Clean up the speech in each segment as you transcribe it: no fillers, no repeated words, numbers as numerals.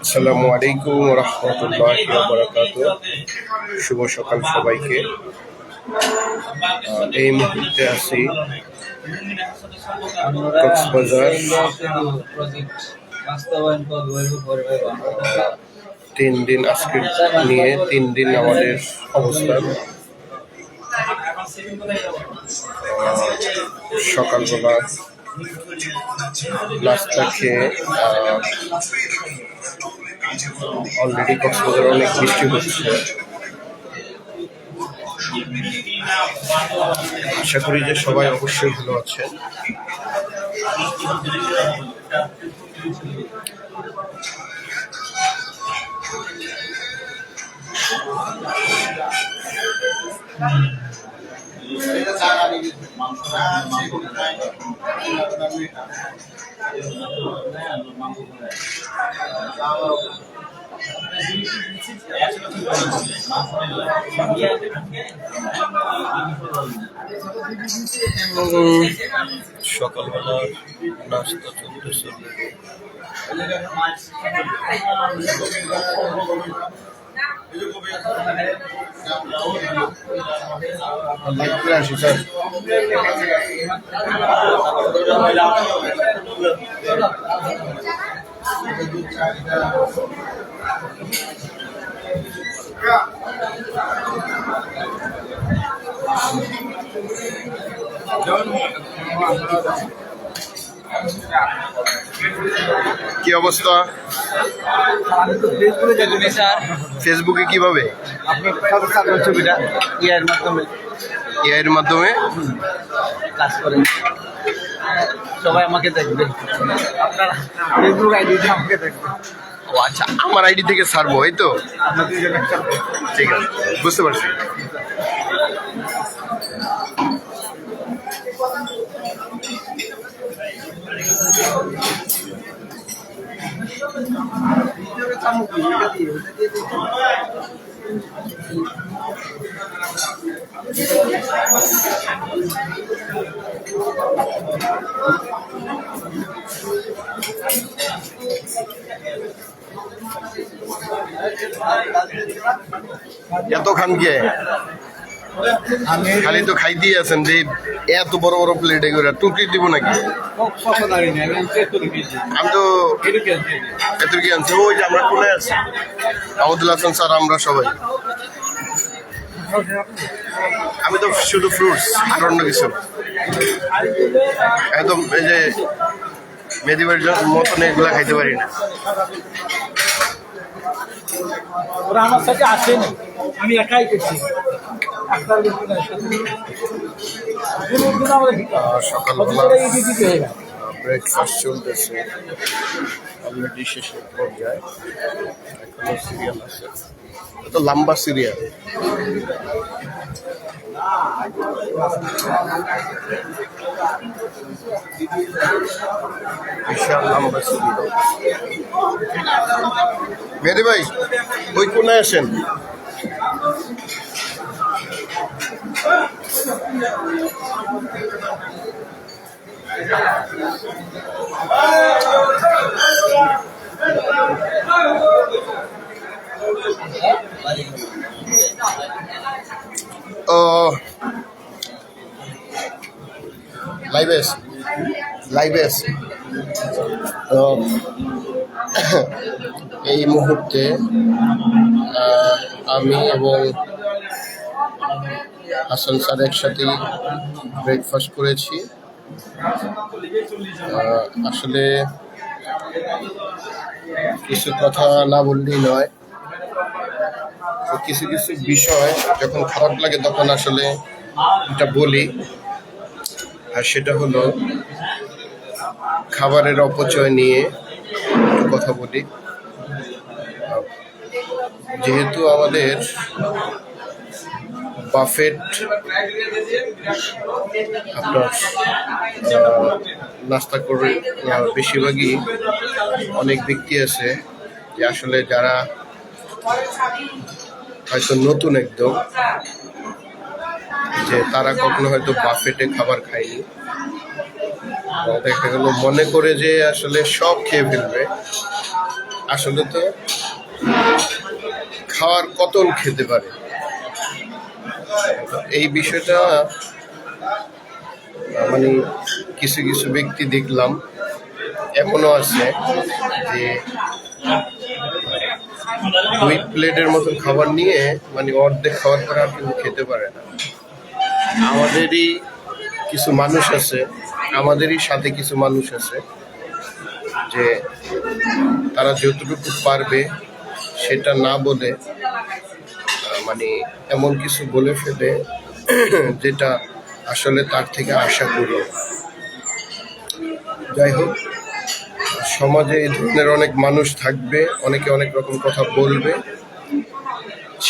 আসসালামু আলাইকুম ওয়া রাহমাতুল্লাহি ওয়া বারাকাতুহু। শুভ সকাল সবাইকে। এই মুহূর্তে আছি কক্সবাজার। 3 দিন আজকে নিয়ে 3 দিন আমাদের অবস্থান। সকালবেলা নাস্তা খেয়ে অলরেডি কক্সবাজার অনেক বৃষ্টি হচ্ছে। আশা করি যে সবাই অবশ্যই ভালো আছেন। সকালবেলা নাস্তা চলতেছে। আসি স্যার। কি অবস্থা? ফেসবুকে কিভাবে? এআইয়ের মাধ্যমে কাজ করেন, সবাই আমাকে দেখবে। আপনার ফেসবুক আইডি আমাকে দেখবে। ও আচ্ছা, আমার আইডি থেকে ছাড়বো, এই তো? ঠিক আছে, বুঝতে পারছি। এত খান কে? খালি তো খাই দিয়ে আছেন যে এত বড় বড় প্লেটে করে টুকরি দিব নাকি? আমি তো এত কি আনছি। ওই যে আমরা কোনে আছি, আবদুল হাসান স্যার, আমরা সবাই। আমি তো শুধু ফ্রুটস, আর অন্য কিছু একদম এই যে মেদিবাড়ির মতন এগুলা খাইতে পারি না। ওরা আমার সাথে আসেনি, আমি একাই করছি। সকালবেলা ব্রেকফাস্ট চলতেছে, অলরেডি শেষের পর্যায়ে। এখনো সিরিয়াল আছে, এত লম্বা সিরিয়াল। বিশাল লম্বা সিরিয়াল। মেহেদি ভাই, ওই কোনায় আসেন। লাইভেস এই মুহূর্তে আমি এবং হাসান স্যার একসাথে ব্রেকফাস্ট করেছি। আসলে কিছু কথা না বললেই নয়। কিছু কিছু বিষয় যখন খারাপ লাগে তখন আসলে এটা বলি। আর সেটা হলো খাবারের অপচয় নিয়ে কথা বলি। যেহেতু আমাদের বাফেট আপনার নাস্তা করে বেশিরভাগই অনেক ব্যক্তি আছে যে আসলে যারা হয়তো নতুন একদম, যে তারা কখনো হয়তো বাফেটে খাবার খায়নি, দেখা গেল মনে করে যে আসলে সব খেয়ে ফেলবে, আসলে তো খাওয়ার কতল খেতে পারে। এই বিষয়টা মানে কিছু কিছু ব্যক্তি দেখলাম এমনও আছে যে 2 প্লেটের মতন খাবার নিয়ে মানে অর্ধেক খাওয়ার পরে আর কিন্তু খেতে পারে না। আমাদেরই কিছু মানুষ আছে, আমাদেরই সাথে কিছু মানুষ আছে যে তারা যতটুকু পারবে সেটা না বলে মানে এমন কিছু বলে ফেলে যেটা আসলে তার থেকে আশা করি। যাই হোক, সমাজে এই ধরনের অনেক মানুষ থাকবে, অনেকে অনেক রকম কথা বলবে,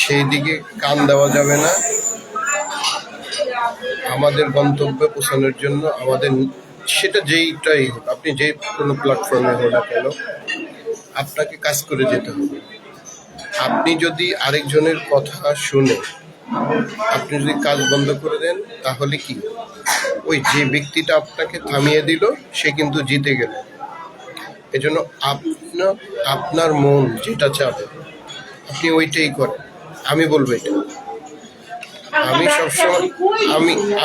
সেই দিকে কান দেওয়া যাবে না। আমাদের গন্তব্যে পৌঁছানোর জন্য আমাদের সেটা যেইটাই হোক, আপনি যে কোনো প্ল্যাটফর্মে হোক না কেন, আপনাকে কাজ করে যেতে হবে। আপনি যদি আরেকজনের কথা শুনে আপনি যদি কাজ বন্ধ করে দেন, তাহলে কি ওই যে ব্যক্তিটা আপনাকে থামিয়ে দিল সে কিন্তু জিতে গেল। এজন্য আপনার মন যেটা চাবে আপনি ওইটাই করেন। আমি বলবো এটা,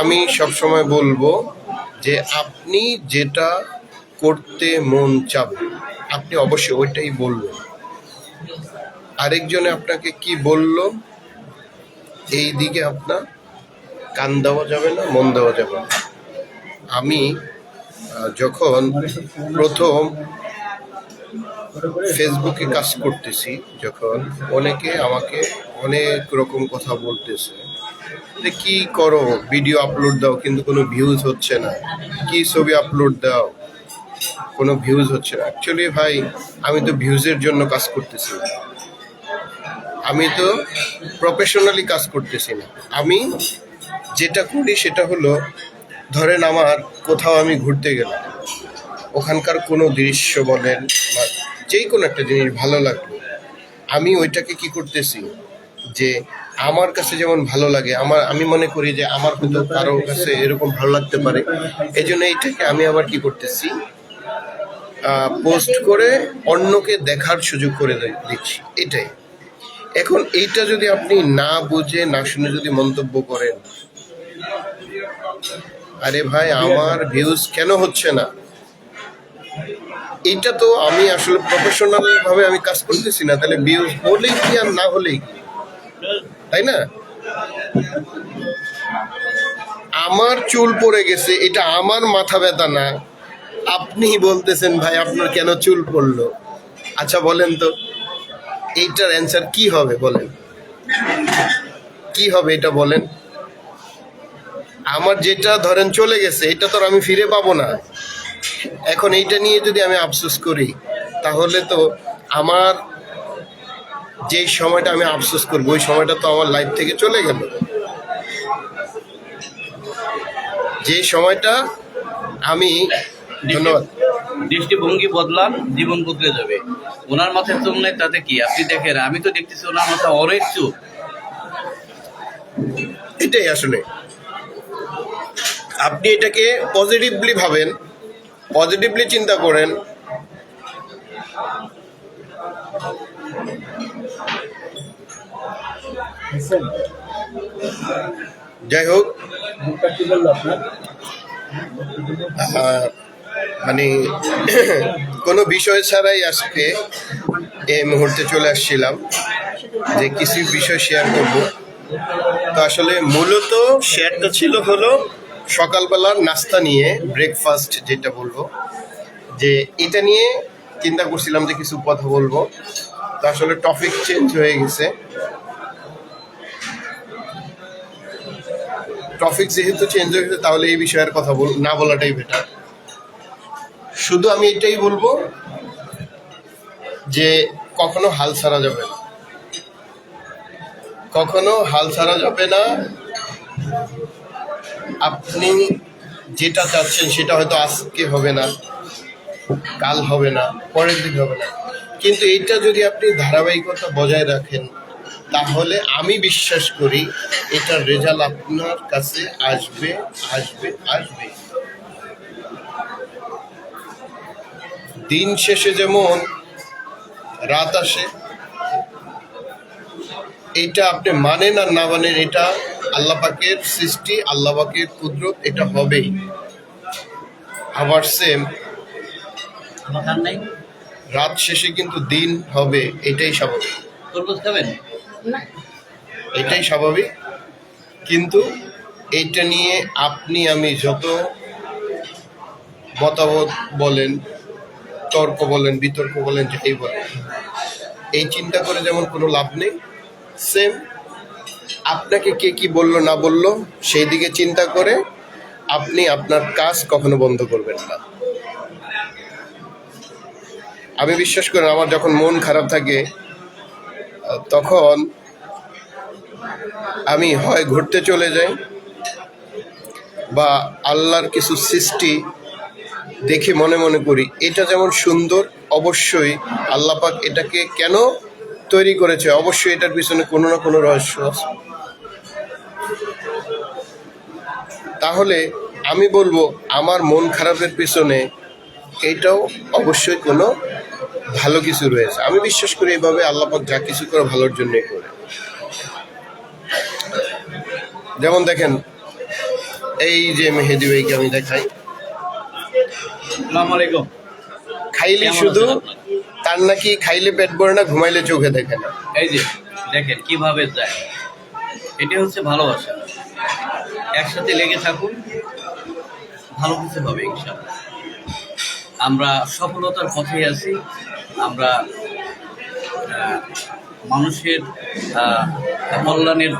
আমি সবসময় বলবো যে আপনি যেটা করতে মন চাবে আপনি অবশ্যই ওইটাই বলবেন। আরেকজনে আপনাকে কি বলল এই দিকে আপনার কান দেওয়া যাবে না, মন দেওয়া যাবে না। আমি যখন প্রথম ফেসবুকে কাজ করতেছি, যখন অনেকে আমাকে অনেক রকম কথা বলতেছে যে কি করো, ভিডিও আপলোড দাও কিন্তু কোনো ভিউজ হচ্ছে না, কি ছবি আপলোড দাও কোনো ভিউজ হচ্ছে না। অ্যাকচুয়ালি ভাই, আমি তো ভিউজের জন্য কাজ করতেছি না, আমি তো প্রফেশনালি কাজ করতেছি না। আমি যেটা করি সেটা হলো, ধরেন আমার কোথাও আমি ঘুরতে গেলাম, ওখানকার কোনো দৃশ্য বলেন বা যেই কোনো একটা জিনিস ভালো লাগলো, আমি ওইটাকে কি করতেছি যে আমার কাছে যেমন ভালো লাগে, আমি মনে করি যে আমার হয়তো কারো কাছে এরকম ভালো লাগতে পারে, এই জন্য এইটাকে আমি আবার কি করতেছি, পোস্ট করে অন্যকে দেখার সুযোগ করে দিচ্ছি। এটাই। এখন এইটা যদি আপনি না বুঝে না শুনে যদি মন্তব্য করেন, আরে ভাই আমার ভিউজ কেন হচ্ছে না, এইটা তো আমি আসলে প্রফেশনাল ভাবে আমি কাজ করতেছি না, তাহলে ভিউজ হলেই কি আর না হলেই কি, তাই না? আমার চুল পড়ে গেছে, এটা আমার মাথা ব্যথা না, আপনি বলতেছেন ভাই আপনার কেন চুল পড়লো। আচ্ছা বলেন তো এইটার অ্যান্সার কি হবে, বলেন কি হবে এটা বলেন। আমার যেটা ধরেন চলে গেছে এটা তো আমি ফিরে পাবো না। এখন এইটা নিয়ে যদি আমি আফসোস করি, তাহলে তো আমার যে সময়টা আমি আফসোস করবো ওই সময়টা তো আমার লাইফ থেকে চলে গেল। যে সময়টা আমি, ধন্যবাদ, দৃষ্টিভঙ্গি বদলান, জীবন বদলে যাবে। ওনার মাথায় চুল নেই তাতে কি, আপনি দেখেন, আমি তো দেখতেছি ওনার মাথায় অনেক চুল। এটাই আসলে আপনি এটাকে পজিটিভলি ভাবেন, পজিটিভলি চিন্তা করেন। যাই হোক, মানে কোনো বিষয় ছাড়াই আজকে এই মুহূর্তে চলে আসছিলাম যে কিছু বিষয় শেয়ার করব। তো আসলে মূলত শেয়ারটা ছিল হলো সকালবেলার নাস্তা নিয়ে, ব্রেকফাস্ট যেটা বলবো, যে এটা নিয়ে চিন্তা করছিলাম যে কিছু কথা বলবো। তো আসলে টপিক চেঞ্জ হয়ে গেছে, টপিক যেহেতু চেঞ্জ হয়ে গেছে তাহলে এই বিষয়ের কথা না বলাটাই বেটার। শুধু আমি এটাই বলবো যে কখনো হাল ছাড়া যাবে না, কখনো হাল ছাড়া যাবে না। আপনি যেটা চাচ্ছেন সেটা হয়তো আজকে হবে না, কাল হবে না, পরের দিন হবে না, কিন্তু এটা যদি আপনি ধারাবাহিকতা বজায় রাখেন তাহলে আমি বিশ্বাস করি এটার রেজাল্ট আপনার কাছে আসবে আসবে আসবে। দিন শেষে যেমন রাত আসে, এটা আপনি মানেন আর না মানেন, এটা আল্লাহ পাকের সৃষ্টি, আল্লাহ পাকের কুদরত, এটা হবেই। আবার সেম রাত শেষে কিন্তু দিন হবে, এটাই স্বাভাবিক, তরমুজ খাবেন? এটাই স্বাভাবিক। কিন্তু এইটা নিয়ে আপনি আমি যত মতামত বলেন, তর্ক বলেন, বিতর্ক বলেন, যাই বলেন, এই চিন্তা করে যেমন কোনো লাভ নেই। সেম আপনাকে কে কি বললো না বললো সেই দিকে চিন্তা করে আপনি আপনার কাজ কখনো বন্ধ করবেন না। আমি বিশ্বাস করি আমার যখন মন খারাপ থাকে তখন আমি হয় ঘুরতে চলে যাই বা আল্লাহর কিছু সৃষ্টি দেখে মনে মনে করি এটা যেমন সুন্দর, অবশ্যই আল্লাহ পাক এটাকে কেন তৈরি করেছে, অবশ্যই এটার পিছনে কোনো না কোনো রহস্য আছে। তাহলে আমি বলবো আমার মন খারাপের পিছনে এইটাও অবশ্যই কোনো ভালো কিছু রয়েছে। আমি বিশ্বাস করি এইভাবে আল্লাহ পাক যা কিছু করে ভালোর জন্যই করে। যেমন দেখেন এই যে মেহেদি ভাইকে আমি দেখাই, আসসালামু আলাইকুম। খাইলে কেমন শুধু আছেন আপনি? তার নাকি খাইলে পেট ভরে না, ঘুমাইলে চোখে দেখে না। এই যে দেখেন কিভাবে যায়, এটি হচ্ছে ভালোবাসা। একসাথে লেগে থাকুন, ভালো কিছু হবে ইনশাআল্লাহ। আমরা সফলতার পথে আছি, আমরা মানুষের কল্যাণের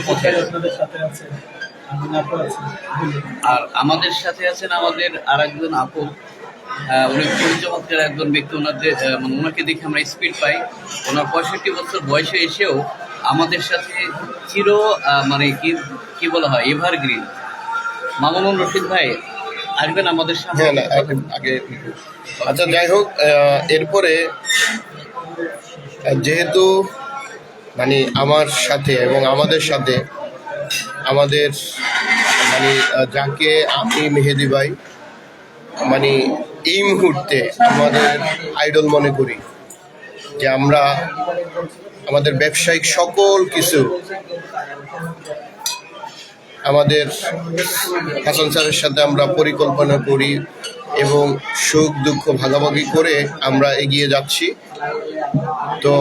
পথে আছি। আপনাদের সাথে আছে, আমি আপু আছি। আর আমাদের সাথে আছেন আমাদের আর একজন আপু, উনি খুবই চমৎকার একজন ব্যক্তি। ওনাদের মানে ওনাকে দেখে আমরা স্পিড পাই। ওনার 65 বছর বয়সে এসেও আমাদের সাথে চির মানে কি বলা হয়, এভারগ্রিন। মামুনুর রশিদ ভাই আসবেন আমাদের সামনে। হ্যাঁ না আগে আচ্ছা যাই হোক, এরপরে যেহেতু মানে আমার সাথে এবং আমাদের সাথে আমাদের মানে যাকে আমি মেহেদি ভাই মানে এই মুহূর্তে আমাদের আইডল মনে করি, যে আমরা আমাদের ব্যবসায়িক সকল কিছু আমাদের হাসান স্যারের সাথে আমরা পরিকল্পনা করি এবং সুখ দুঃখ ভাগাভাগি করে আমরা এগিয়ে যাচ্ছি। তো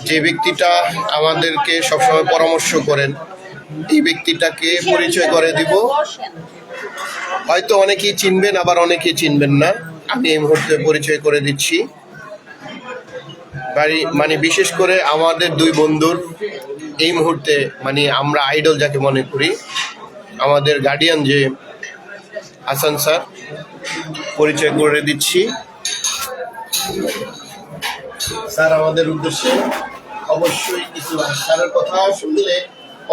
যে ব্যক্তিটা আমাদেরকে সবসময় পরামর্শ করেন, এই ব্যক্তিটাকে পরিচয় করে দিব। হয়তো অনেকেই চিনবেন, আবার অনেকেই চিনবেন না। আমি এই মুহূর্তে পরিচয় করে দিচ্ছি। মানে বিশেষ করে আমাদের দুই বন্ধুর এই মুহূর্তে মানে আমরা আইডল যাকে মনে করি, আমাদের গার্ডিয়ান যে হাসান স্যার, পরিচয় করে দিচ্ছি। স্যার আমাদের উদ্দেশ্যে অবশ্যই কিছু স্যারের কথা শুনলে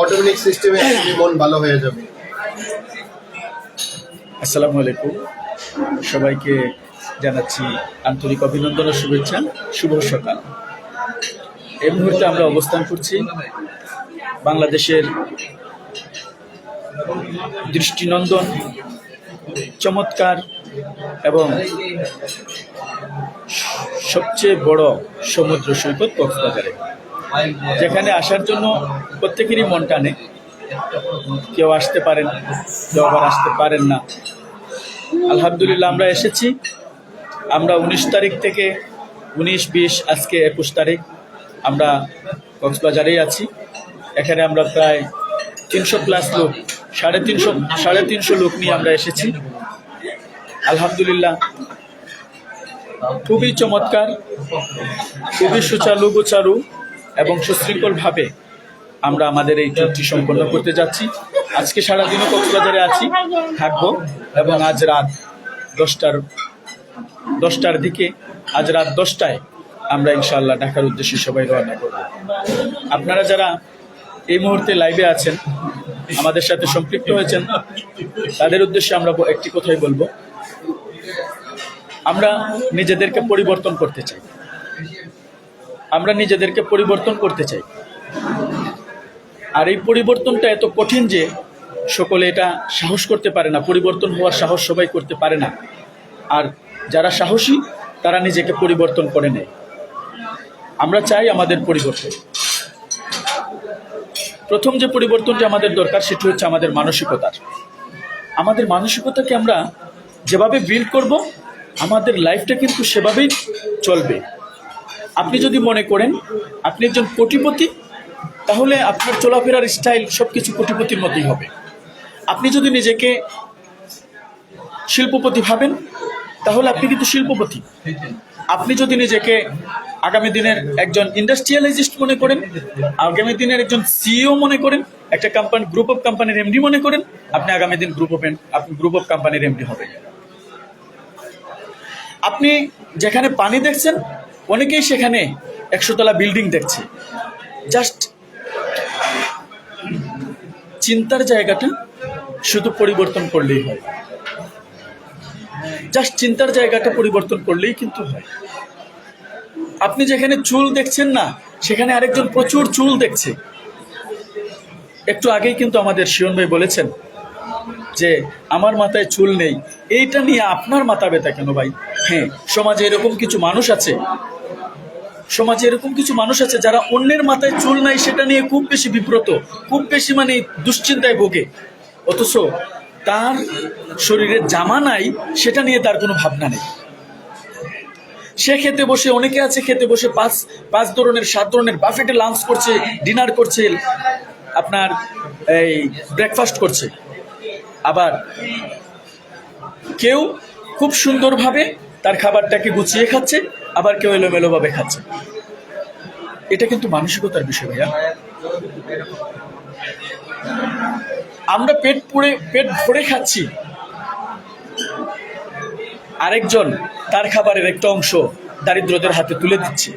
অটোমেটিক সিস্টেমে মন ভালো হয়ে যাবে। আসসালামু আলাইকুম, সবাইকে জানাচ্ছি আন্তরিক অভিনন্দন ও শুভেচ্ছা। শুভ সকাল। এই মুহূর্তে আমরা অবস্থান করছি বাংলাদেশের দৃষ্টিনন্দন, চমৎকার এবং সবচেয়ে বড় সমুদ্র সৈকত কক্সবাজারে, যেখানে আসার জন্য প্রত্যেকেরই মন টানে। কেউ আসতে পারেন, কেউ আবার আসতে পারেন না। আলহামদুলিল্লাহ আমরা এসেছি। আমরা 19 তারিখ থেকে 19, 20, আজকে 21 তারিখ আমরা কক্সবাজারেই আছি। এখানে আমরা প্রায় 300+ লোক, 350 লোক নিয়ে আমরা এসেছি। আলহামদুলিল্লাহ খুবই চমৎকার, খুবই সুচারু গোচারু এবং সুশৃঙ্খলভাবে আমরা আমাদের এই ট্যুরটি সম্পন্ন করতে যাচ্ছি। আজকে সারাদিনও কক্সবাজারে আছি, থাকবো এবং আজ রাত 10টার দিকে, আজ রাত 10টায় আমরা ইনশাআল্লাহ ঢাকার উদ্দেশ্যে সবাই রওনা করব। আপনারা যারা এই মুহূর্তে লাইভে আছেন, আমাদের সাথে সম্পৃক্ত হয়েছেন, তাদের উদ্দেশ্যে আমরা একটি কথাই বলবো, আমরা নিজেদেরকে পরিবর্তন করতে চাই, আমরা নিজেদেরকে পরিবর্তন করতে চাই। আর এই পরিবর্তনটা এত কঠিন যে সকলে এটা সাহস করতে পারে না, পরিবর্তন হওয়ার সাহস সবাই করতে পারে না। আর যারা সাহসী তারা নিজেকে পরিবর্তন করে নেয়। আমরা চাই আমাদের পরিবর্তন। প্রথম যে পরিবর্তনটা আমাদের দরকার সেটি হচ্ছে আমাদের মানসিকতার। আমাদের মানসিকতাকে আমরা যেভাবে বিল্ড করব আমাদের লাইফটা কিন্তু সেভাবেই চলবে। আপনি যদি মনে করেন আপনি একজন কোটিপতি, তাহলে আপনার চলাফেরার স্টাইল সব কিছু কোটিপতির মতোই হবে। আপনি যদি নিজেকে শিল্পপতি ভাবেন তাহলে আপনি কিন্তু শিল্পপতি। আপনি যদি নিজেকে আগামী দিনের একজন ইন্ডাস্ট্রিয়ালাইজিস্ট মনে করেন, আগামী দিনের একজন সিইও মনে করেন, একটা কোম্পানি গ্রুপ অফ কোম্পানির এমডি মনে করেন, আপনি আগামী দিন গ্রুপ অফ কোম্পানির এমডি হবেন। আপনি যেখানে পানি দেখছেন অনেকেই সেখানে 100 তলা বিল্ডিং দেখছে। জাস্ট চিন্তার জায়গাটা শুধু পরিবর্তন করলেই হয়, জাস্ট চিন্তার জায়গাটা পরিবর্তন করলেই কিন্তু হয়। আপনি যেখানে চুল দেখছেন না সেখানে আরেকজন প্রচুর চুল দেখছে। একটু আগেই কিন্তু আমাদের শিওন ভাই বলেছেন যে আমার মাথায় চুল নেই, এইটা নিয়ে আপনার মাথা ব্যথা কেন ভাই? হ্যাঁ, সমাজে এরকম কিছু মানুষ আছে, সমাজে এরকম কিছু মানুষ আছে যারা অন্যের মাথায় চুল নাই সেটা নিয়ে খুব বেশি বিব্রত, খুব বেশি মানে দুশ্চিন্তায় ভোগে, অথচ তার শরীরে জামা নাই সেটা নিয়ে তার কোনো ভাবনা নেই। সে খেতে বসে, অনেকে আছে খেতে বসে 5 ধরনের 7 ধরনের বাফেটে লাঞ্চ করছে, ডিনার করছে, আপনার এই ব্রেকফাস্ট করছে। আবার কেউ খুব সুন্দরভাবে তার খাবারটাকে গুছিয়ে খাচ্ছে, আবার কেউ এলোমেলোভাবে খাচ্ছে। এটা কিন্তু মানসিকতার বিষয় ভাইয়া। আমরা পেট ভরে খাচ্ছি, আরেকজন তার খাবারের একটা অংশ দারিদ্রদের হাতে তুলে দিচ্ছে,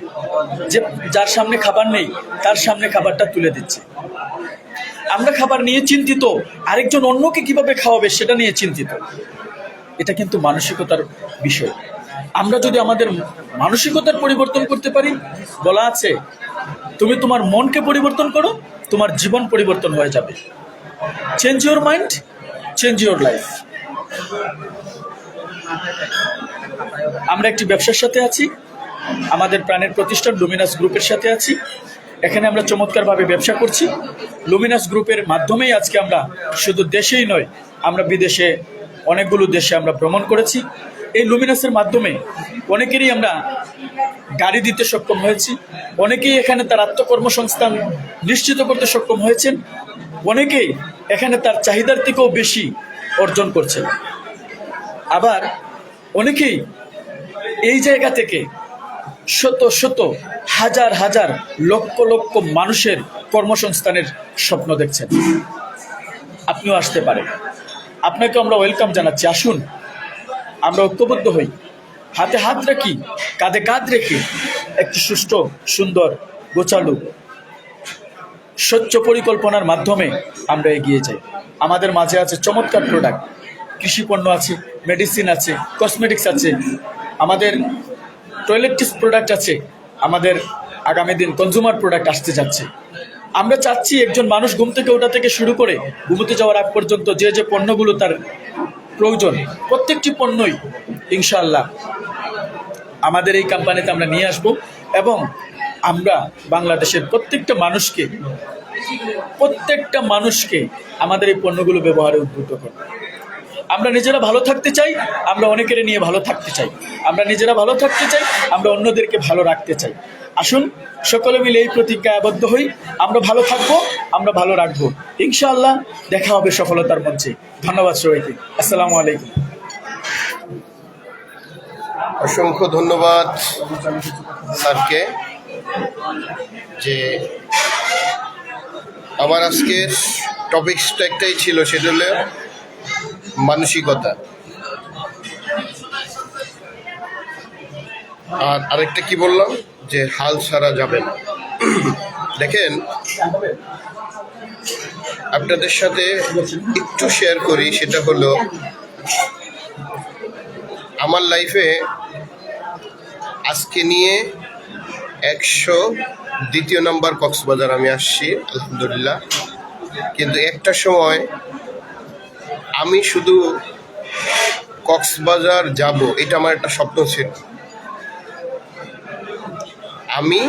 যে যার সামনে খাবার নেই তার সামনে খাবারটা তুলে দিচ্ছে। আমরা খাবার নিয়ে চিন্তিত, আরেকজন অন্যকে কিভাবে খাওয়াবে সেটা নিয়ে চিন্তিত। এটা কিন্তু মানসিকতার বিষয়। আমরা যদি আমাদের মানসিকতার পরিবর্তন করতে পারি, বলা আছে তুমি তোমার মনকে পরিবর্তন করো, তোমার জীবন পরিবর্তন হয়ে যাবে। Change your mind, change your life. আমরা একটি ব্যবসার সাথে আছি, আমাদের প্রাণের প্রতিষ্ঠান লুমিনাস গ্রুপের সাথে আছি। এখানে আমরা চমৎকারভাবে ব্যবসা করছি। লুমিনাস গ্রুপের মাধ্যমেই আজকে আমরা শুধু দেশেই নয়, আমরা বিদেশে অনেকগুলো দেশে আমরা ভ্রমণ করেছি। এই লুমিনাসের মাধ্যমে অনেকেরই আমরা গাড়ি দিতে সক্ষম হয়েছি, অনেকেই এখানে তার আত্মকর্মসংস্থান নিশ্চিত করতে সক্ষম হয়েছেন, অনেকেই এখানে তার চাহিদার থেকেও বেশি অর্জন করছেন। আবার অনেকেই এই জায়গা থেকে শত শত হাজার হাজার লক্ষ লক্ষ মানুষের কর্মসংস্থানের স্বপ্ন দেখছেন। আপনিও আসতে পারেন, আপনাকে আমরা ওয়েলকাম জানাচ্ছি। আসুন আমরা ঐক্যবদ্ধ হই, হাতে হাত রাখি, কাঁধে কাঁধ রেখে একটি সুষ্ঠু, সুন্দর, গোছালো, স্বচ্ছ পরিকল্পনার মাধ্যমে আমরা এগিয়ে যাই। আমাদের মাঝে আছে চমৎকার প্রোডাক্ট, কৃষি পণ্য আছে, মেডিসিন আছে, কসমেটিক্স আছে, আমাদের টয়লেট টিপস প্রোডাক্ট আছে, আমাদের আগামী দিন কনজিউমার প্রোডাক্ট আসতে যাচ্ছে। আমরা চাচ্ছি একজন মানুষ ঘুম থেকে ওঠা থেকে শুরু করে ঘুমোতে যাওয়ার আগ পর্যন্ত যে যে পণ্যগুলো তার প্রয়োজন, প্রত্যেকটি পণ্যই ইনশাআল্লাহ আমাদের এই কোম্পানিতে আমরা নিয়ে আসব এবং আমরা বাংলাদেশের প্রত্যেকটা মানুষকে আমাদের এই পণ্যগুলো ব্যবহারে উদ্বুদ্ধ করব। আমরা নিজেরা ভালো থাকতে চাই, আমরা অনেকের নিয়ে ভালো থাকতে চাই, আমরা নিজেরা ভালো থাকতে চাই, আমরা অন্যদেরকে ভালো রাখতে চাই। আসুন সকলে মিলে এই প্রতিজ্ঞায় আবদ্ধ হই, আমরা ভালো থাকবো, আমরা ভালো রাখবো। ইনশাআল্লাহ দেখা হবে সফলতার মঞ্চে। ধন্যবাদ সবাইকে। আসসালামু আলাইকুম। অসংখ্য ধন্যবাদ স্যারকে। যে আমার আজকের টপিকসটা একটাই ছিল, সেটা হলো মানসিকতা। আর আরেকটা কি বললাম, যে হাল ছাড়া যাবে না। দেখেন, আপনাদের সাথে একটু শেয়ার করি, সেটা হলো আমার লাইফে আজকে নিয়ে 102 নম্বর কক্সবাজার আমি আসছি, আলহামদুলিল্লাহ। কিন্তু একটা সময় আমি শুধু কক্সবাজার যাব, এটা আমার একটা স্বপ্ন ছিল। আমি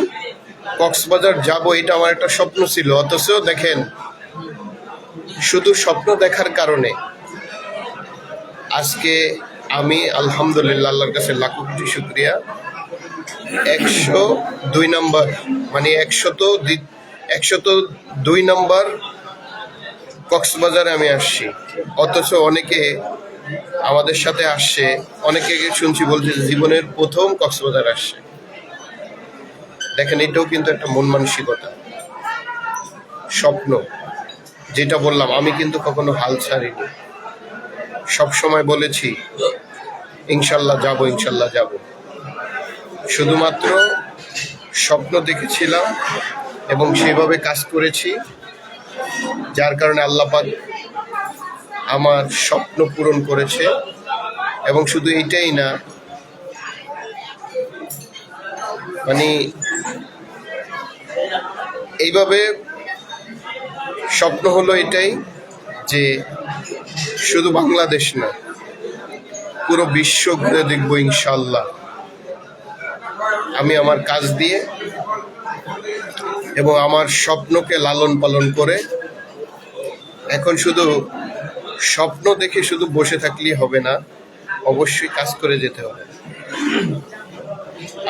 কক্সবাজার যাব, এটা আমার একটা স্বপ্ন ছিল। অথচ দেখেন, শুধু স্বপ্ন দেখার কারণে আজকে আমি আলহামদুলিল্লাহ আল্লাহর কাছে লাখ কোটি শুকরিয়া, 102 নম্বর মানে 102 নম্বর কক্সবাজারে আমি আসছি। অথচ অনেকে আমাদের সাথে আসছে, অনেকে শুনছি বলছে জীবনের প্রথম কক্সবাজার আসছে। দেখেন, এটাও কিন্তু একটা মন মানসিকতা, স্বপ্ন। যেটা বললাম, আমি কিন্তু কখনো হাল ছাড়িনি, সব সময় বলেছি ইনশাল্লাহ যাব, ইনশাল্লাহ যাব। শুধুমাত্র স্বপ্ন দেখেছিলাম এবং সেভাবে কাজ করেছি, যার কারণে আল্লাহ পাক আমার স্বপ্ন পূরণ করেছে। এবং শুধু এইটাই না, মানে এইভাবে স্বপ্ন হলো এটাই যে শুধু বাংলাদেশ না, পুরো বিশ্ব ঘুরে দেখবো ইনশাল্লাহ, আমি আমার কাজ দিয়ে এবং আমার স্বপ্নকে লালন পালন করে। এখন শুধু স্বপ্ন দেখে শুধু বসে থাকলেই হবে না, অবশ্যই কাজ করে যেতে হবে।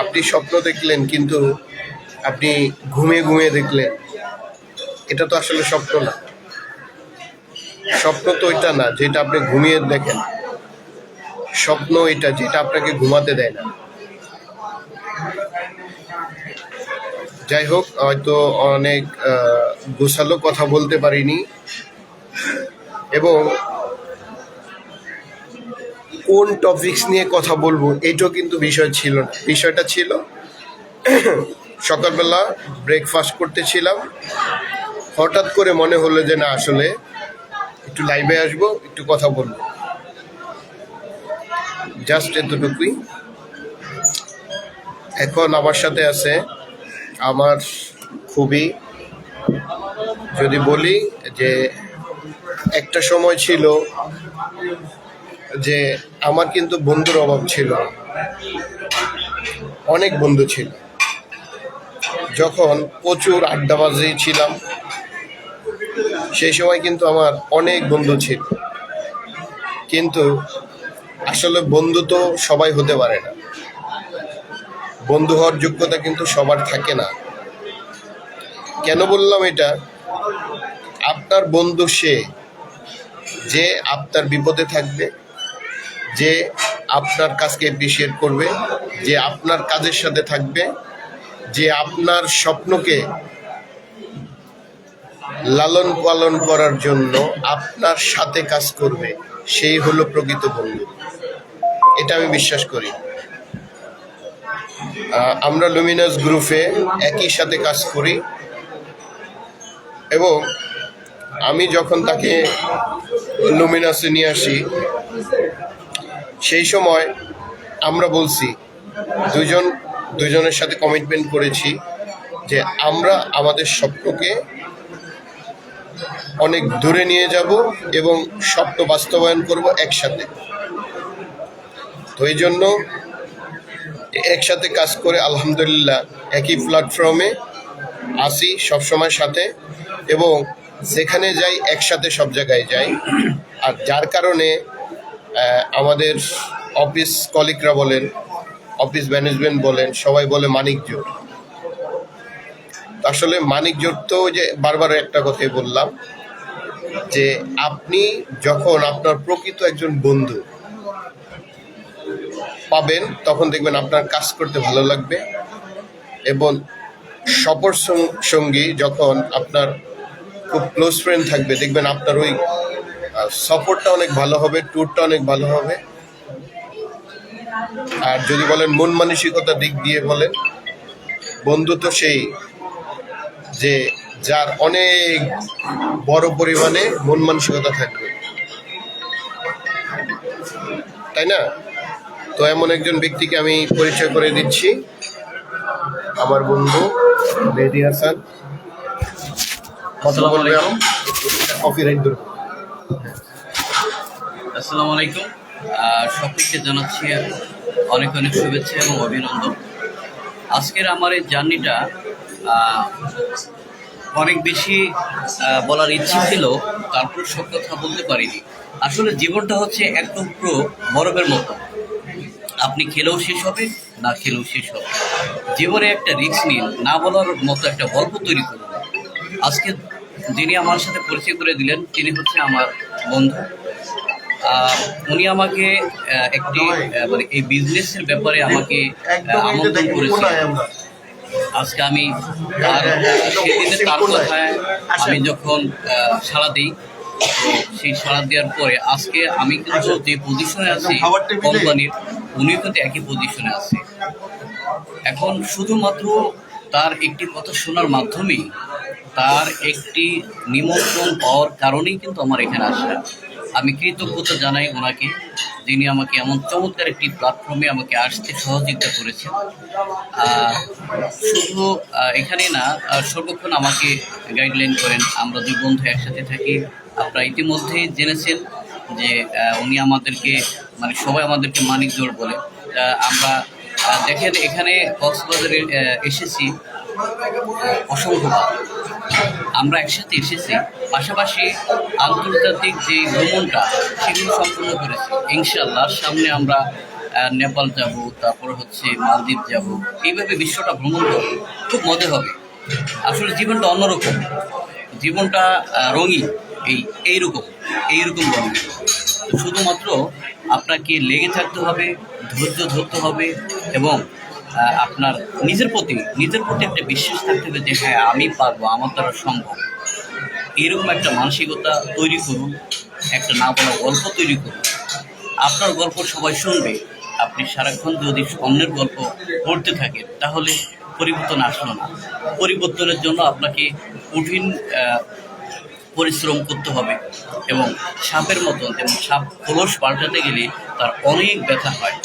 আপনি স্বপ্ন দেখলেন কিন্তু আপনি ঘুমিয়ে ঘুমিয়ে দেখলেন, এটা তো আসলে স্বপ্ন না। স্বপ্ন তো এটা না যেটা আপনি ঘুমিয়ে দেখেন, স্বপ্ন এটা যেটা আপনাকে ঘুমাতে দেয় না। যাই হোক, হয়তো অনেক গোছালো কথা বলতে পারিনি, এবং কোন টপিকস নিয়ে কথা বলবো এটাও কিন্তু বিষয় ছিল না। বিষয়টা ছিল সকালবেলা ব্রেকফাস্ট করতেছিলাম, হঠাৎ করে মনে হলো যে না, আসলে একটু লাইভে আসবো, একটু কথা বলবো, জাস্ট এতটুকুই। এখন আমার সাথে আছে আমার খুবই, যদি বলি যে একটা সময় ছিল যে আমার কিন্তু বন্ধুর অভাব ছিল, অনেক বন্ধু ছিল। যখন প্রচুর আড্ডাবাজি ছিলাম, সেই সময় কিন্তু আমার অনেক বন্ধু ছিল। কিন্তু আসলে বন্ধু তো সবাই হতে পারে না, বন্ধু হওয়ার যোগ্যতা কিন্তু সবার থাকে না। কেন বললাম এটা? আপনার বন্ধু সে যে আপনার বিপদে থাকবে, যে আপনার কাজকে অ্যাপ্রিসিয়েট করবে, যে আপনার কাজের সাথে থাকবে, যে আপনার স্বপ্নকে লালন পালন করার জন্য আপনার সাথে কাজ করবে, সেই হলো প্রকৃত বন্ধু। এটা আমি বিশ্বাস করি। আমরা লুমিনাস গ্রুপে একই সাথে কাজ করি, এবং আমি যখন তাকে লুমিনাসে নিয়ে আসি, সেই সময় আমরা বলছি, দুজনের সাথে কমিটমেন্ট করেছি যে আমরা আমাদের স্বপ্নকে অনেক দূরে নিয়ে যাব এবং স্বপ্ন বাস্তবায়ন করব একসাথে। তো এই জন্য একসাথে কাজ করে আলহামদুলিল্লাহ একই প্ল্যাটফর্মে আসি সবসময় সাথে, এবং যেখানে যাই একসাথে সব জায়গায় যাই। আর যার কারণে আমাদের অফিস কলিগরা বলেন, অফিস ম্যানেজমেন্ট বলেন, সবাই বলে মানিক জোট। আসলে মানিক জোট তো যে বারবার একটা কথাই বললাম, যে আপনি যখন আপনার প্রকৃত একজন বন্ধু পাবেন, তখন দেখবেন আপনার কাজ করতে ভালো লাগবে। এবং সফর সঙ্গী যখন আপনার খুব ক্লোজ ফ্রেন্ড থাকবে, দেখবেন আপনার ওই সফরটা অনেক ভালো হবে, ট্যুরটা অনেক ভালো হবে। আর যদি বলেন মন মানসিকতার দিক দিয়ে বলেন, বন্ধু তো সেই যে যার অনেক বড় পরিমাণে মন মানসিকতা থাকবে, তাই না? তো এমন একজন ব্যক্তিকে আমি পরিচয় করে দিচ্ছি, আমার বন্ধু মেহেদী হাসান। কথা আসসালামু বলবে আলাইকুম। কপিরাইট ধরবে। আসসালামু আলাইকুম। সকলকে জানাচ্ছি অনেক অনেক শুভেচ্ছা এবং অভিনন্দন। আজকের আমার এই জার্নিটা অনেক বেশি বলার ইচ্ছে ছিল, তারপর সব কথা বলতে পারিনি। আসলে জীবনটা হচ্ছে এক টুকরো বরফের মতো, আপনি খেলেও শেষ হবে, না খেলেও শেষ হবে। জীবনে একটা রিস্ক নিন, না বলার মতো একটা গল্প তৈরি করুন। আজকে যিনি আমার সাথে পরিচয় করে দিলেন তিনি হচ্ছে আমার বন্ধু। উনি আমাকে একটি মানে এই বিজনেসের ব্যাপারে আমাকে আমন্ত্রণ করেছিলেন। আজকে আমি তার সেদিনে তার কথায় আমি যখন সাড়া দিই, তো সেই সাড়া দেওয়ার পরে আজকে আমি কিন্তু যে পজিশনে আছি কোম্পানির, উনিও কিন্তু একই পজিশনে আছে। এখন শুধুমাত্র তার একটি কথা শোনার মাধ্যমেই, তার একটি নিমন্ত্রণ পাওয়ার কারণেই কিন্তু আমার এখানে আসা। আমি কৃতজ্ঞতা জানাই ওনাকে, যিনি আমাকে এমন চমৎকার একটি প্ল্যাটফর্মে আমাকে আসতে সহযোগিতা করেছেন। শুধু এখানে না, সর্বক্ষণ আমাকে গাইডলাইন করেন। আমরা দুই বন্ধু একসাথে থাকি। আপনারা ইতিমধ্যেই জেনেছেন যে উনি আমাদেরকে মানে সবাই আমাদেরকে মানিক জোর বলে। আমরা দেখেন এখানে কক্সবাজারে এসেছি অসংখ্যবার, আমরা একসাথে এসেছি, পাশাপাশি আন্তর্জাতিক যে ভ্রমণটা সেগুলো সম্পূর্ণ করেছি। ইনশাআল্লাহ সামনে আমরা নেপাল যাব, তারপর হচ্ছে মালদ্বীপ যাব, এইভাবে বিশ্বটা ভ্রমণ করব। খুব মজা হবে। আসলে জীবনটা অন্যরকম, জীবনটা রঙিন, এইরকম রঙিন। তো শুধুমাত্র আপনাকে লেগে থাকতে হবে, ধৈর্য ধরতে হবে এবং আপনার নিজের প্রতি একটা বিশ্বাস থাকতে হবে যে হ্যাঁ আমি পারবো, আমার দ্বারা সম্ভব। এরকম একটা মানসিকতা তৈরি করুন, একটা না বলা গল্প তৈরি করুন। আপনার গল্প সবাই শুনবে। আপনি সারাক্ষণ যদি অন্যের গল্প পড়তে থাকেন তাহলে পরিবর্তন আসলো না। পরিবর্তনের জন্য আপনাকে কঠিন পরিশ্রম করতে হবে এবং সাপের মতন, যেমন সাপ খোলস পাল্টাতে গেলে তার অনেক ব্যথা হয়,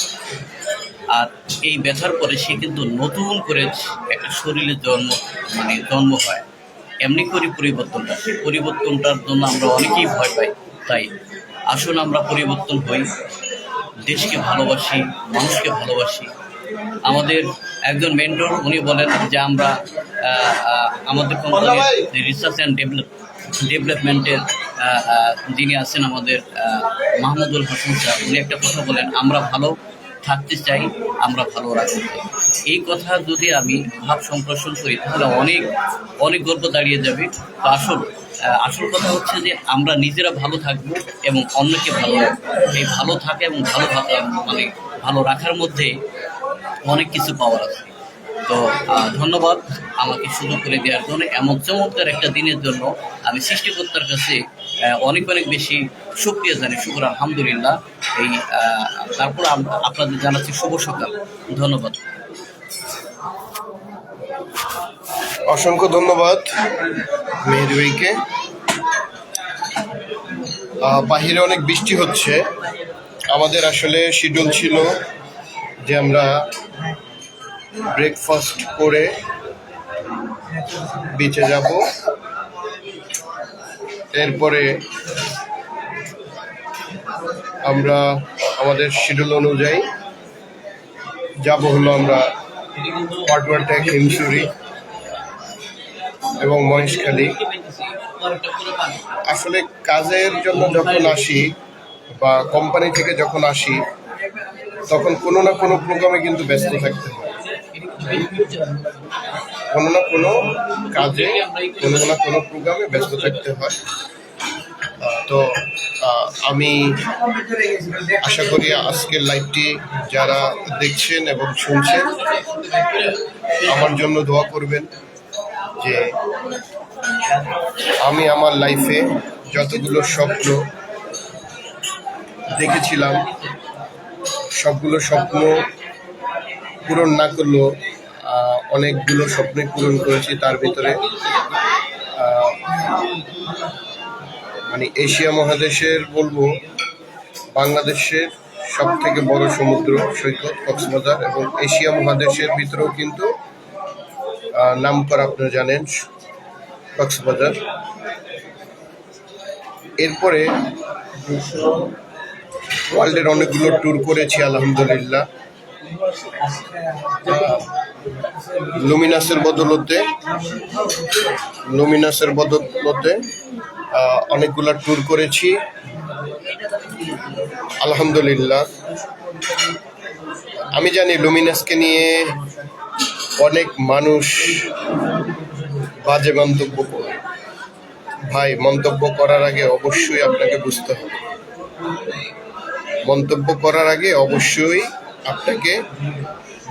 আর এই ব্যথার পরে সে কিন্তু নতুন করে একটা শরীরে জন্ম হয়। এমনি করে পরিবর্তনটার জন্য আমরা অনেকেই ভয় পাই। তাই আসুন আমরা পরিবর্তন হই, দেশকে ভালোবাসি, মানুষকে ভালোবাসি। আমাদের একজন মেন্টর উনি বলেন যে আমরা আমাদের কোম্পানির রিসার্চ অ্যান্ড ডেভেলপমেন্টের যিনি আছেন আমাদের মাহমুদুল হাসান স্যার, উনি একটা কথা বলেন, আমরা ভালো থাকতে চাই, আমরা ভালো রাখতে চাই। এই কথা যদি আমি ভাব সম্প্রসারণ করি তাহলে অনেক গল্প দাঁড়িয়ে যাবে। তো আসল কথা হচ্ছে যে আমরা নিজেরা ভালো থাকবো এবং অন্যকে ভালো রাখবো। এই ভালো থাকা এবং ভালো রাখার মধ্যে অনেক কিছু পাওয়ার আছে। তো ধন্যবাদ আমাকে সুযোগ করে দেওয়ার জন্য, এমন চমৎকার একটা দিনের জন্য আমি সৃষ্টিকর্তার কাছে অনেক বেশি শুকরিয়া জানাই। শুকর আলহামদুলিল্লাহ। এই তারপর আপনাদের জানাচ্ছি শুভ সকাল। ধন্যবাদ। অসংখ্য ধন্যবাদ মেহেদী ভাইকে। বাহিরে অনেক বৃষ্টি হচ্ছে। আমাদের আসলে শিডিউল ছিল যে আমরা ব্রেকফাস্ট করে বিচে যাব, এরপরে আমরা আমাদের শিডিউল অনুযায়ী যাব হলো আমরা পাটুয়ারটেক, হিমছড়ি এবং মহেশখালী। আসলে কাজের জন্য যখন আসি বা কোম্পানি থেকে যখন আসি তখন কোনো না কোনো প্রোগ্রামে কিন্তু ব্যস্ত থাকতে হয়, কোনো না কোনো কাজে, কোনো না কোনো প্রোগ্রামে ব্যস্ত থাকতে হয়। তো আমি আশা করি আজকের লাইভটি যারা দেখছেন এবং শুনছেন আমার জন্য দোয়া করবেন যে আমি আমার লাইফে যতগুলো স্বপ্ন দেখেছিলাম সবগুলো স্বপ্ন পূরণ না করলেও অনেকগুলো স্বপ্নই পূরণ করেছি। তার ভিতরে এশিয়া মহাদেশের বলবো বাংলাদেশের সব থেকে বড় সমুদ্র সৈকত কক্সবাজার, এবং এশিয়া মহাদেশের ভিতরেও কিন্তু নাম করা আপনারা জানেন কক্সবাজার। এরপরে ওয়ার্ল্ডের অনেকগুলো ট্যুর করেছি আলহামদুলিল্লাহ। লুমিনাসের বদৌলতে অনেকগুলো ট্যুর করেছি আলহামদুলিল্লাহ। আমি জানি লুমিনাসকে নিয়ে অনেক মানুষ বাজে মন্তব্য করে। ভাই, মন্তব্য করার আগে অবশ্যই আপনাকে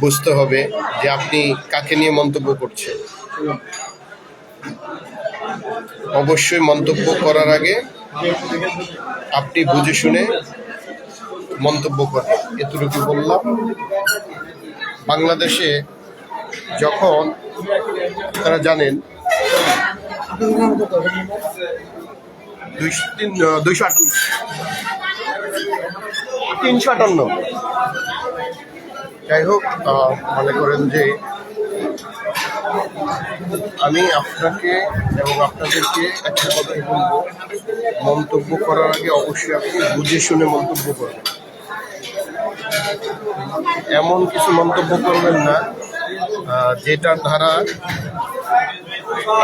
বুঝতে হবে, যে আপনি কাকে নিয়ে মন্তব্য করছেন। অবশ্যই মন্তব্য করার আগে আপনি বুঝে শুনে মন্তব্য করেন। এতটুকু বললাম। বাংলাদেশে যখন তারা জানেন 358 যাই হোক, মনে করেন যে আমি আপনাকে এবং আপনাদেরকে একটা কথাই বলবো, মন্তব্য করার আগে অবশ্যই আপনি বুঝে শুনে মন্তব্য করবেন। এমন কিছু মন্তব্য করবেন না যেটার দ্বারা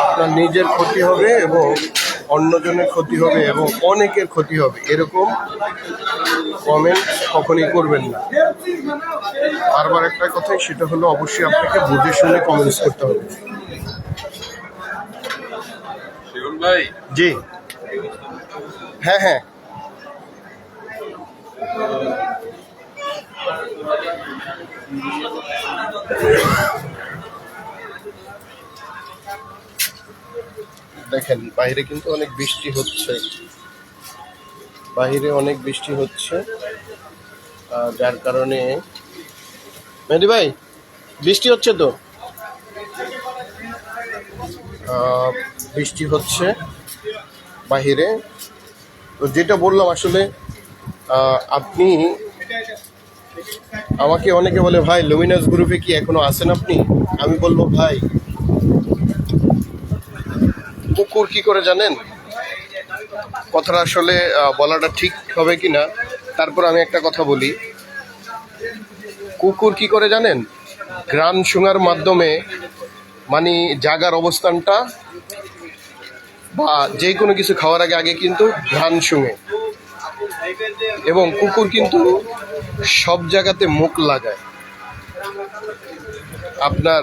আপনার নিজের ক্ষতি হবে এবং অন্যজনের ক্ষতি হবে এবং অনেকের ক্ষতি হবে, এরকম কমেন্ট কখনই করবেন না। বারবার একটা কথাই, সেটা হলো অবশ্যই আপনাকে বুঝে শুনে কমেন্টস করতে হবে। জি, হ্যাঁ, দেখেন বাইরে কিন্তু অনেক বৃষ্টি হচ্ছে, যার কারণে মেহেদি ভাই বৃষ্টি হচ্ছে তো বাহিরে। তো যেটা বললাম, আসলে আপনি আমাকে অনেকে বলে, ভাই লুমিনাস গ্রুপে কি এখনো আছেন আপনি? আমি বলবো, ভাই কুকুর কি করে জানেন? কথাটা আসলে বলাটা ঠিক হবে কিনা, তারপর আমি একটা কথা বলি। কুকুর কি করে জানেন? ঘ্রাণ শোঙার মাধ্যমে, মানে জাগার অবস্থানটা বা যে কোনো কিছু খাওয়ার আগে কিন্তু ঘ্রাণ শুঙে, এবং কুকুর কিন্তু সব জায়গাতে মুখ লাগায়। আপনার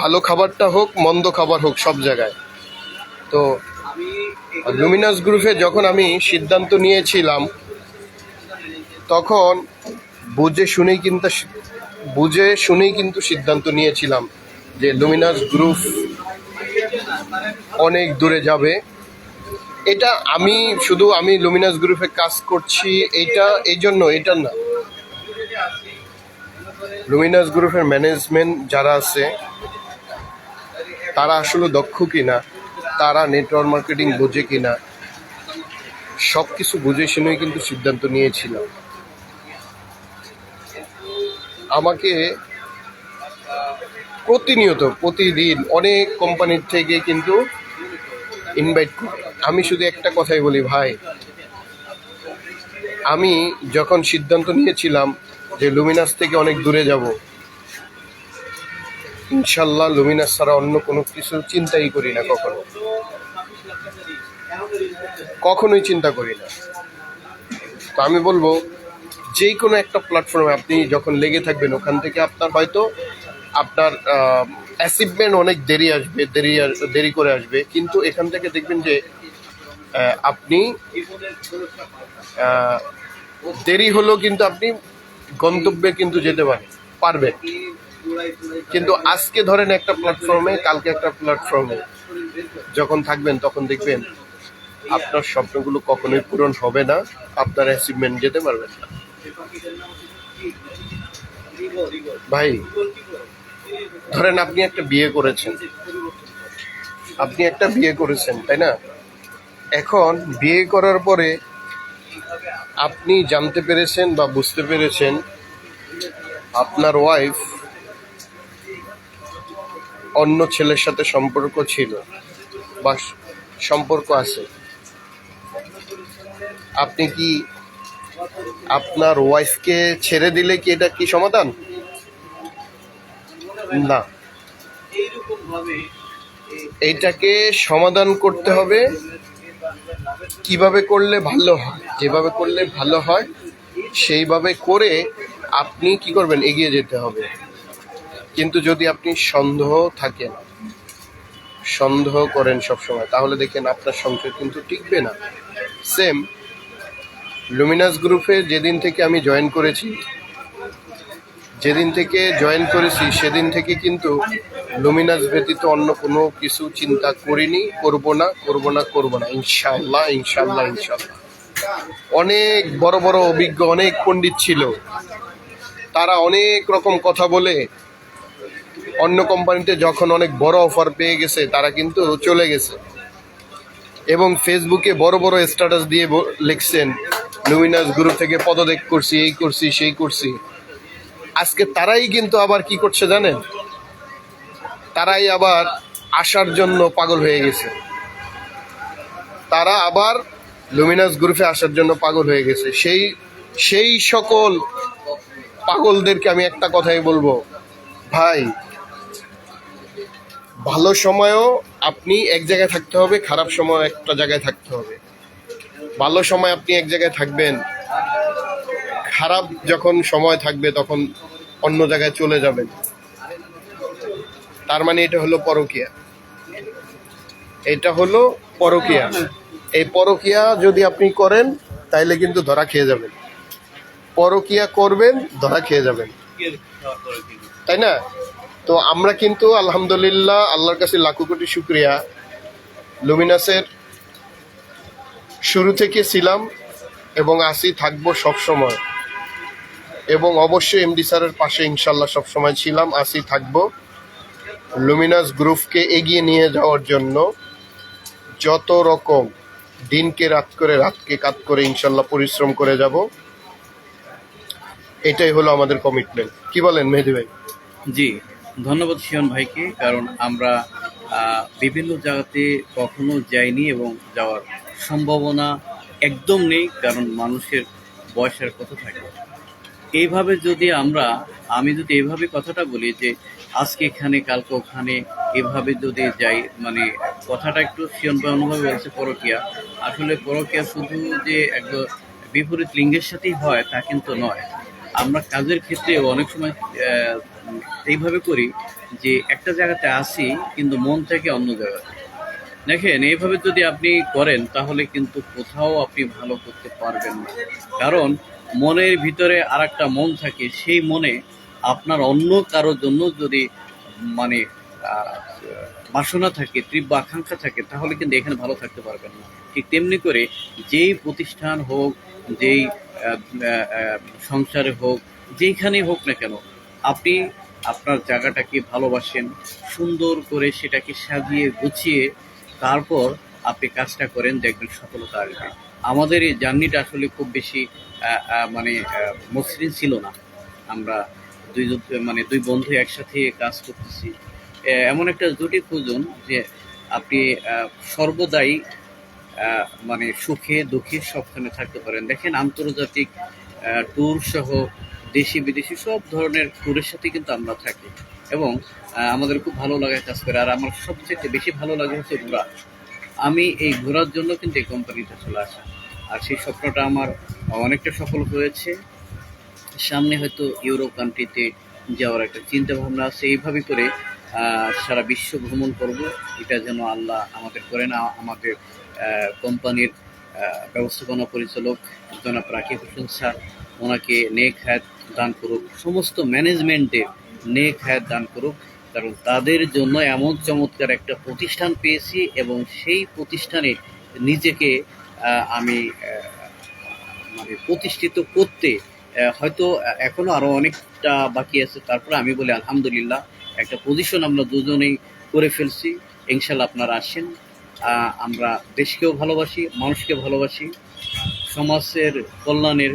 ভালো খাবারটা হোক, মন্দ খাবার হোক, সব জায়গায়। তো লুমিনাস গ্রুপে যখন আমি সিদ্ধান্ত নিয়েছিলাম, তখন বুঝে শুনেই কিন্তু সিদ্ধান্ত নিয়েছিলাম যে লুমিনাস গ্রুপ অনেক দূরে যাবে। এটা আমি লুমিনাস গ্রুপে কাজ করছি এটা না। লুমিনাস গ্রুপের ম্যানেজমেন্ট যারা আছে, তারা আসলে দক্ষ কিনা, তারা নেটওয়ার্ক মার্কেটিং বোঝে কিনা, সব কিছু বুঝে শুনেই কিন্তু সিদ্ধান্ত নিয়েছিলাম। আমাকে প্রতিদিন অনেক কোম্পানির থেকে কিন্তু ইনভাইট করে। আমি শুধু একটা কথাই বলি, ভাই আমি যখন সিদ্ধান্ত নিয়েছিলাম যে লুমিনাস থেকে অনেক দূরে যাব, ইনশাল্লাহ লুমিনাস ছাড়া অন্য কোনো কিছু চিন্তাই করি না, কখনোই চিন্তা করি না। তো আমি বলবো, যে কোনো একটা প্ল্যাটফর্মে আপনি যখন লেগে থাকবেন, ওখান থেকে আপনার হয়তো আপনার অ্যাচিভমেন্ট অনেক দেরি করে আসবে, কিন্তু এখান থেকে দেখবেন যে আপনি দেরি হলেও কিন্তু আপনি গন্তব্যে কিন্তু যেতে পারবেন। কিন্তু আজকে ধরেন একটা প্ল্যাটফর্মে, কালকে একটা প্ল্যাটফর্মে যখন থাকবেন, তখন দেখবেন আপনার স্বপ্নগুলো কখনোই পূরণ হবে না, আপনার অ্যাচিভমেন্ট যেতে পারবেন না। ভাই ধরেন আপনি একটা বিয়ে করেছেন, তাই না? এখন বিয়ে করার পরে আপনি জানতে পেরেছেন বা বুঝতে পেরেছেন আপনার ওয়াইফ অন্য ছেলের সাথে সম্পর্ক ছিল বা সম্পর্ক আছে, আপনি কি আপনার ওয়াইফকে ছেড়ে দিলে কি এটা কি সমাধান? না, এইটাকে সমাধান করতে হবে কিভাবে করলে ভালো হয়, যেভাবে করলে ভালো হয় সেইভাবে করে আপনি কি করবেন, এগিয়ে যেতে হবে। কিন্তু যদি আপনি সন্দেহ করেন সবসময়, তাহলে দেখেন আপনার সংসার কিন্তু টিকবে না। সেম লুমিনাস গ্রুপে যেদিন থেকে আমি জয়েন করেছি সেদিন থেকে কিন্তু লুমিনাস ব্যতীত অন্য কোনো কিছু চিন্তা করিনি, করব না ইনশাআল্লাহ। অনেক বড় বড় অভিজ্ঞ অনেক পণ্ডিত ছিল, তারা অনেক রকম কথা বলে অন্য কোম্পানিতে যখন অনেক বড় অফার পেয়ে গেছে তারা কিন্তু চলে গেছে এবং ফেসবুকে বড় বড় স্ট্যাটাস দিয়ে লিখছেন লুমিনাস গ্রুপ থেকে পদত্যাগ করছি, এই করছি সেই করছি। আজকে তারাই কিন্তু আবার কি করছে জানেন, তারাই আবার আসার জন্য পাগল হয়ে গেছে। তারা আবার লুমিনাস গ্রুপে আসার জন্য পাগল হয়ে গেছে। সেই সকল পাগলদেরকে আমি একটা কথাই বলবো, ভাই ভালো সময়ও আপনি এক জায়গায় থাকতে হবে, খারাপ সময় একটা জায়গায় থাকতে হবে। ভালো সময় আপনি এক জায়গায় থাকবেন, খারাপ যখন সময় থাকবে তখন অন্য জায়গায় চলে যাবেন। তার মানে এটা হলো পরকীয়া। এই পরকীয়া যদি আপনি করেন তাইলে কিন্তু ধরা খেয়ে যাবেন। পরকীয়া করবেন, ধরা খেয়ে যাবেন, তাই না? তো আমরা কিন্তু আলহামদুলিল্লাহ আল্লাহর কাছে লাখো কোটি শুকরিয়া, লুমিনাসের শুরু থেকে ছিলাম এবং আসি, থাকবো সব সময়, এবং অবশ্যই এমডি স্যারের পাশে ইনশাল্লাহ সবসময় ছিলাম, আসি, থাকবো। লুমিনাস গ্রুপকে এগিয়ে নিয়ে যাওয়ার জন্য যত রকম দিনকে রাতকে কাত করে ইনশাল্লাহ পরিশ্রম করে যাব। এটাই হলো আমাদের কমিটমেন্ট। কি বলেন মেহেদী ভাই? জি, ধন্যবাদ শিয়ন ভাইকে। কারণ আমরা বিভিন্ন জায়গাতে কখনো যাইনি এবং যাওয়ার সম্ভাবনা একদম নেই, কারণ মানুষের বয়সের কথা থাকে। এইভাবে যদি আমি যদি এইভাবে কথাটা বলি যে আজকে এখানে কালকে ওখানে, এভাবে যদি যাই, মানে কথাটা একটু শিয়ন ভাই অনুভব হয়েছে পরকীয়া। আসলে পরকীয়া শুধু যে একদম বিপরীত লিঙ্গের সাথেই হয় তা কিন্তু নয়। আমরা কাজের ক্ষেত্রে অনেক সময় এইভাবে করি যে একটা জায়গাতে আসি কিন্তু মন থেকে অন্য জায়গাতে। দেখেন, এইভাবে যদি আপনি করেন তাহলে কিন্তু কোথাও আপনি ভালো করতে পারবেন না। কারণ মনের ভিতরে আর একটা মন থাকে, সেই মনে আপনার অন্য কারোর জন্য যদি মানে বাসনা থাকে, তীব্র আকাঙ্ক্ষা থাকে, তাহলে কিন্তু এখানে ভালো থাকতে পারবেন না। ঠিক তেমনি করে যেই প্রতিষ্ঠান হোক, যেই সংসারে হোক, যেইখানেই হোক না কেন, আপনি আপনার জায়গাটাকে ভালোবাসেন, সুন্দর করে সেটাকে সাজিয়ে গুছিয়ে তারপর আপনি কাজটা করেন, দেখবেন সফলতা আসবে। আমাদের এই জার্নিটা আসলে খুব বেশি মসৃণ ছিল না। আমরা দুই বন্ধু একসাথে কাজ করতেছি, এমন একটা জুটি খুঁজুন যে আপনি সর্বদাই সুখে দুঃখে সবখানে থাকতে পারেন। দেখেন, আন্তর্জাতিক ট্যুর সহ দেশি বিদেশি সব ধরনের ট্যুরের সাথে কিন্তু আমরা থাকি এবং আমাদের খুব ভালো লাগে কাজ করে। আর আমার সবচেয়ে বেশি ভালো লাগে হচ্ছে ঘোরা। আমি এই ঘোরার জন্য কিন্তু এই কোম্পানিতে চলে আসা, আর সেই স্বপ্নটা আমার অনেকটা সফল হয়েছে। সামনে হয়তো ইউরোপ কান্ট্রিতে যাওয়ার একটা চিন্তা ভাবনা আছে। এইভাবে করে সারা বিশ্ব ভ্রমণ করব, এটা যেন আল্লাহ আমাদের করে না। আমাদের কোম্পানির ব্যবস্থাপনা পরিচালক জনাব রাকিব হোসেন স্যার, ওনাকে নেক হায়াত দান করুক, সমস্ত ম্যানেজমেন্টে নেক হায়াত দান করুক। কারণ তাদের জন্য এমন চমৎকার একটা প্রতিষ্ঠান পেয়েছি এবং সেই প্রতিষ্ঠানে নিজেকে আমি প্রতিষ্ঠিত করতে হয়তো এখনো আরো অনেকটা বাকি আছে। তারপরে আমি বলি আলহামদুলিল্লাহ, একটা পজিশন আমরা দুজনেই করে ফেলছি। ইনশাল্লাহ আপনারা আসেন। আমরা দেশকেও ভালোবাসি, মানুষকে ভালোবাসি। সমাজের কল্যাণের,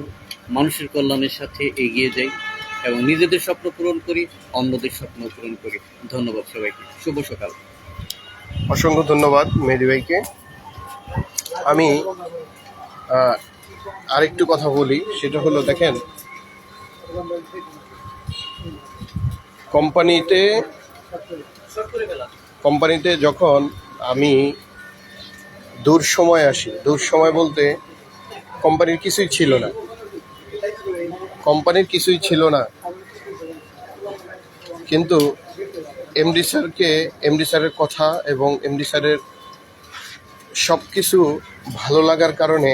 মানুষের কল্যাণের সাথে এগিয়ে যাই এবং নিজেদের স্বপ্ন পূরণ করি, অন্যদের স্বপ্ন পূরণ করি। ধন্যবাদ সবাইকে। শুভ সকাল। অসংখ্য ধন্যবাদ মেহেদী ভাইকে। আমি আরেকটু কথা বলি, সেটা হলো দেখেন, কোম্পানিতে যখন আমি দূর সময় আসি, দূর সময় বলতে কোম্পানির কিছুই ছিল না, কিন্তু এমডি স্যারের কথা এবং এমডি স্যারের সব কিছু ভালো লাগার কারণে,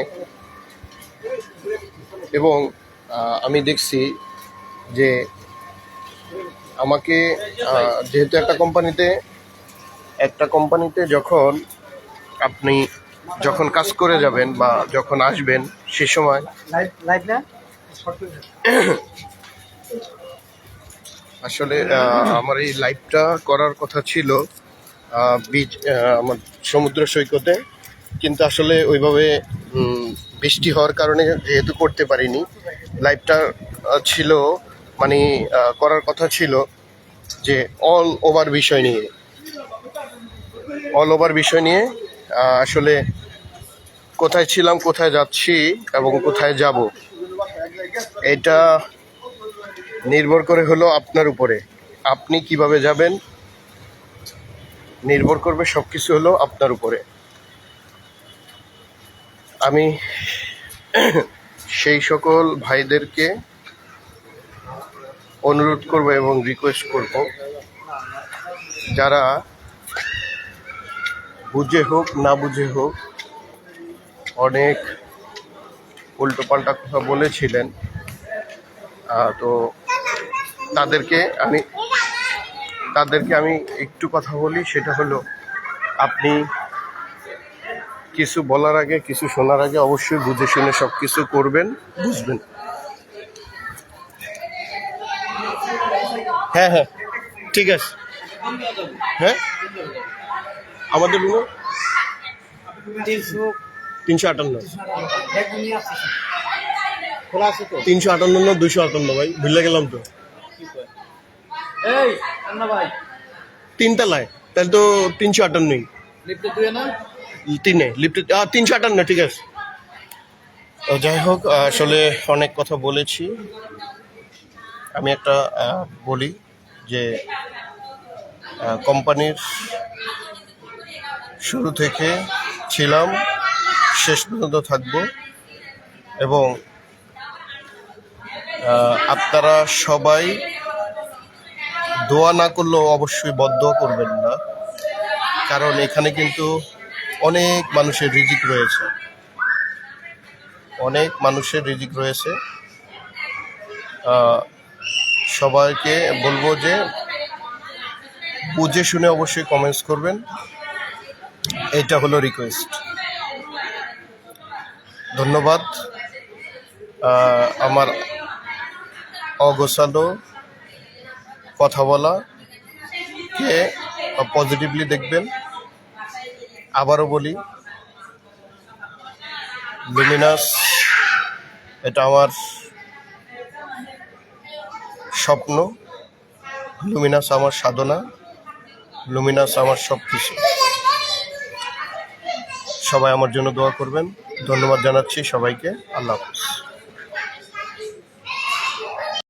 এবং আমি দেখছি যে আমাকে যেহেতু একটা কোম্পানিতে আপনি যখন কাজ করে যাবেন বা যখন আসবেন, সে সময় আসলে আমার এই লাইভটা করার কথা ছিল আমার সমুদ্র সৈকতে, কিন্তু আসলে ওইভাবে বৃষ্টি হওয়ার কারণে যেহেতু করতে পারিনি। লাইভটা ছিল মানে করার কথা ছিল যে অল ওভার বিষয় নিয়ে আসলে কোথায় ছিলাম, কোথায় যাচ্ছি এবং কোথায় যাব, এটা নির্ভর করে হলো আপনার উপরে। আপনি কিভাবে যাবেন নির্ভর করবে, সব কিছু হলো আপনার উপরে। আমি সেই সকল ভাইদেরকে অনুরোধ করব এবং রিকোয়েস্ট করব, যারা বুঝে হোক না বুঝে হোক অনেক উল্টোপাল্টা কথা বলেছিলেন, তো তাদেরকে আমি একটু কথা বলি। সেটা হলো, আপনি কিছু বলার আগে, কিছু শোনার আগে অবশ্যই বুঝে শুনে সব কিছু করবেন, বুঝবেন। হ্যাঁ হ্যাঁ, ঠিক আছে। হ্যাঁ, আমাদের রুমে 358 258 ভাই, ভুলে গেলাম তো। তিনতলায়, তাহলে তো 358 লিফটে 358, ঠিক আছে। যাই হোক, আসলে অনেক কথা বলেছি। আমি একটা বলি যে কোম্পানির শুরু থেকে ছিলাম, শেষ পর্যন্ত থাকব, এবং আপনারা সবাই দোয়া না করলেও অবশ্যই বদদোয়া করবেন না, কারণ এখানে কিন্তু অনেক মানুষের রিজিক রয়েছে। সবাইকে বলবো যে বুঝে শুনে অবশ্যই কমেন্টস করবেন, এটা হলো রিকোয়েস্ট। ধন্যবাদ। আমার অগোছালো কথা বলা কে পজিটিভলি দেখবেন। আবারও বলি, লুমিনাস এটা আমার স্বপ্ন, লুমিনাস আমার সাধনা, লুমিনাস আমার সব কিছু। সবাই আমার জন্য দোয়া করবেন। ধন্যবাদ জানাচ্ছি সবাইকে। আল্লাহ হাফেজ।